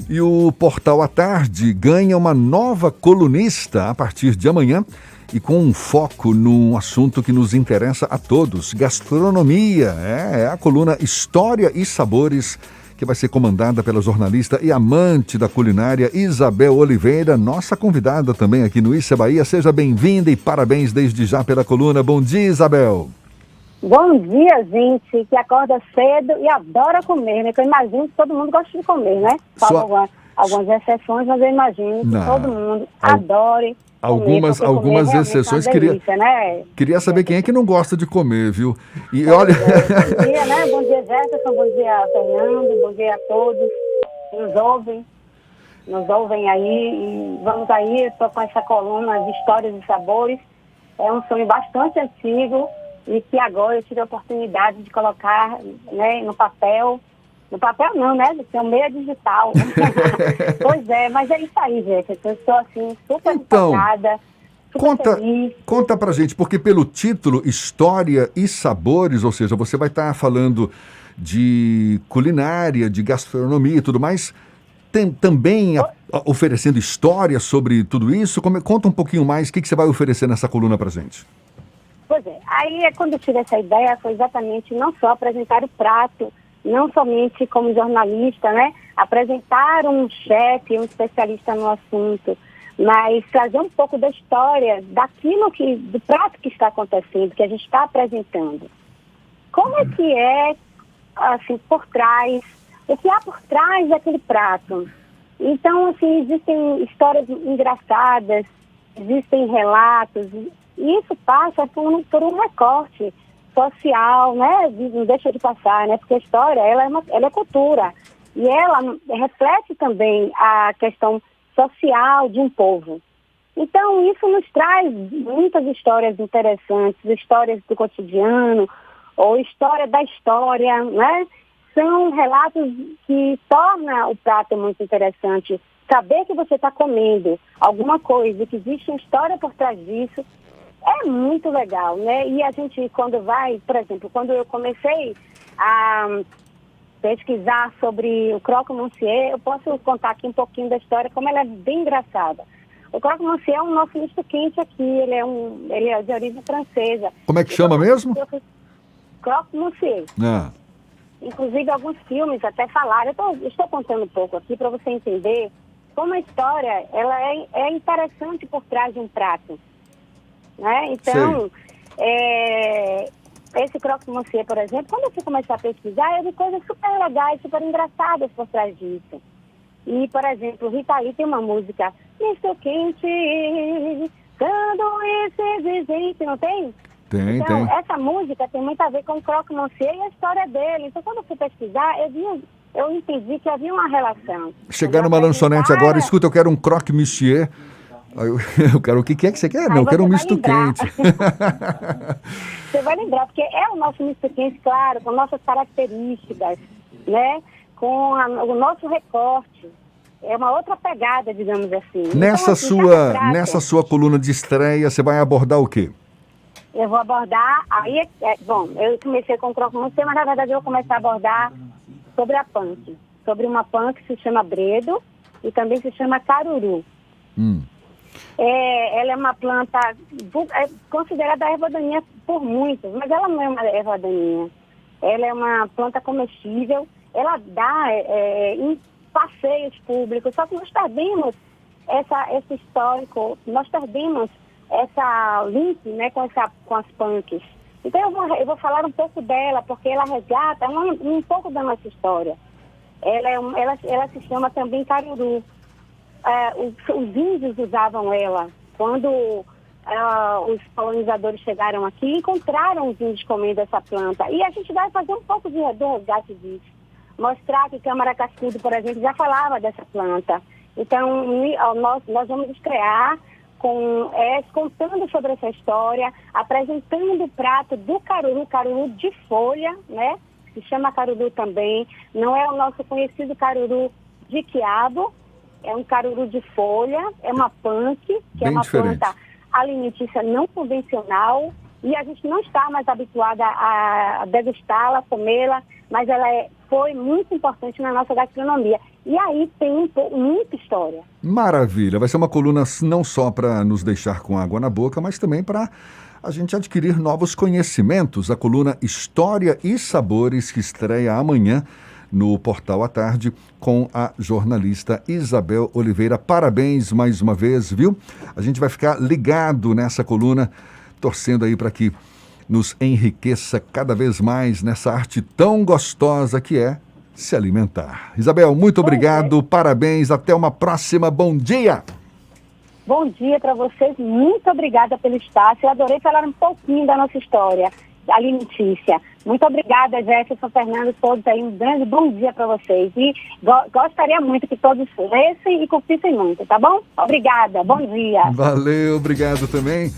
E o Portal à Tarde ganha uma nova colunista a partir de amanhã e com um foco num assunto que nos interessa a todos, gastronomia. É a coluna História e Sabores, que vai ser comandada pela jornalista e amante da culinária Isabel Oliveira, nossa convidada também aqui no Issa Bahia. Seja bem-vinda e parabéns desde já pela coluna. Bom dia, Isabel. Bom dia, gente, que acorda cedo e adora comer, né? Que eu imagino que todo mundo gosta de comer, né? Salvo algumas exceções, mas eu imagino que todo mundo adore algumas exceções. Delícia, né? Queria saber quem é que não gosta de comer, viu? E olha... Bom dia, né? Bom dia, Jefferson, bom dia, Fernando, bom dia a todos que nos ouvem aí. E vamos aí, estou com essa coluna de histórias e sabores. É um sonho bastante antigo e que agora eu tive a oportunidade de colocar, né, no papel. No papel não, né? Do seu meio digital. Pois é, mas é isso aí, gente. Eu estou assim, super empolgada, super feliz. Conta pra gente, porque pelo título História e Sabores, ou seja, você vai estar falando de culinária, de gastronomia e tudo mais, também oferecendo história sobre tudo isso. Conta um pouquinho mais, o que você vai oferecer nessa coluna pra gente? Pois é, aí quando eu tive essa ideia foi exatamente não só apresentar o prato, não somente como jornalista, né, apresentar um chefe, um especialista no assunto, mas trazer um pouco da história do prato que está acontecendo, que a gente está apresentando. Como é que é, assim, por trás, o que há por trás daquele prato? Então, assim, existem histórias engraçadas, existem relatos. E isso passa por um recorte social, né? Não deixa de passar, né? Porque a história, ela é cultura. E ela reflete também a questão social de um povo. Então, isso nos traz muitas histórias interessantes, histórias do cotidiano, ou história da história, né? São relatos que tornam o prato muito interessante. Saber que você está comendo alguma coisa, que existe uma história por trás disso, é muito legal, né? E a gente, quando vai, por exemplo, quando eu comecei a pesquisar sobre o croque-monsieur, eu posso contar aqui um pouquinho da história, como ela é bem engraçada. O croque-monsieur é um nosso misto quente aqui, ele é de origem francesa. Como é que chama mesmo? Croque-monsieur. Inclusive, alguns filmes até falaram, estou contando um pouco aqui para você entender como a história ela é interessante por trás de um prato. Né? Então, esse croque-monsieur, por exemplo, quando eu fui começar a pesquisar, eu vi coisas super legais, super engraçadas por trás disso. E, por exemplo, Rita Lee tem uma música, Misto Quente, sanduíche exigente, não tem? Tem. Essa música tem muito a ver com o croque-monsieur e a história dele. Então, quando eu fui pesquisar, eu entendi que havia uma relação. Chegar numa lanchonete agora, escuta, eu quero um croque-monsieur. Eu quero, o que é que você quer? Não, eu quero um misto quente. Você vai lembrar, porque é o nosso misto quente, claro, com nossas características, né? Com o nosso recorte. É uma outra pegada, digamos assim. Nessa sua coluna de estreia, você vai abordar o quê? Eu vou abordar, eu comecei com o croque-monsieur, mas na verdade eu vou começar a abordar sobre a punk. Sobre uma punk que se chama bredo e também se chama caruru. Ela é uma planta considerada erva daninha por muitos, mas ela não é uma erva daninha. Ela é uma planta comestível, ela dá em passeios públicos, só que nós perdemos esse histórico, nós perdemos essa link, né, com as punks. Então eu vou falar um pouco dela, porque ela resgata um pouco da nossa história. Ela se chama também caruru. Os índios usavam ela. Quando os colonizadores chegaram aqui, encontraram os índios comendo essa planta. E a gente vai fazer um pouco do resgate disso. Mostrar que Câmara Cascudo, por exemplo, já falava dessa planta. Então, nós vamos estrear contando sobre essa história, apresentando o prato do caruru de folha, né? Se chama caruru também. Não é o nosso conhecido caruru de quiabo, é um caruru de folha, é uma punk, que bem é uma diferente. planta alimentícia não convencional, e a gente não está mais habituada a degustá-la, comê-la, mas ela foi muito importante na nossa gastronomia. E aí tem muita história. Maravilha, vai ser uma coluna não só para nos deixar com água na boca, mas também para a gente adquirir novos conhecimentos. A coluna História e Sabores, que estreia amanhã no Portal à Tarde, com a jornalista Isabel Oliveira. Parabéns mais uma vez, viu? A gente vai ficar ligado nessa coluna, torcendo aí para que nos enriqueça cada vez mais nessa arte tão gostosa que é se alimentar. Isabel, muito obrigado, parabéns, até uma próxima, bom dia! Bom dia para vocês, muito obrigada pelo espaço, eu adorei falar um pouquinho da nossa história alimentícia. Muito obrigada, Jefferson, Fernando, todos aí, um grande bom dia para vocês. E gostaria muito que todos lessem e curtissem muito, tá bom? Obrigada, bom dia. Valeu, obrigado também.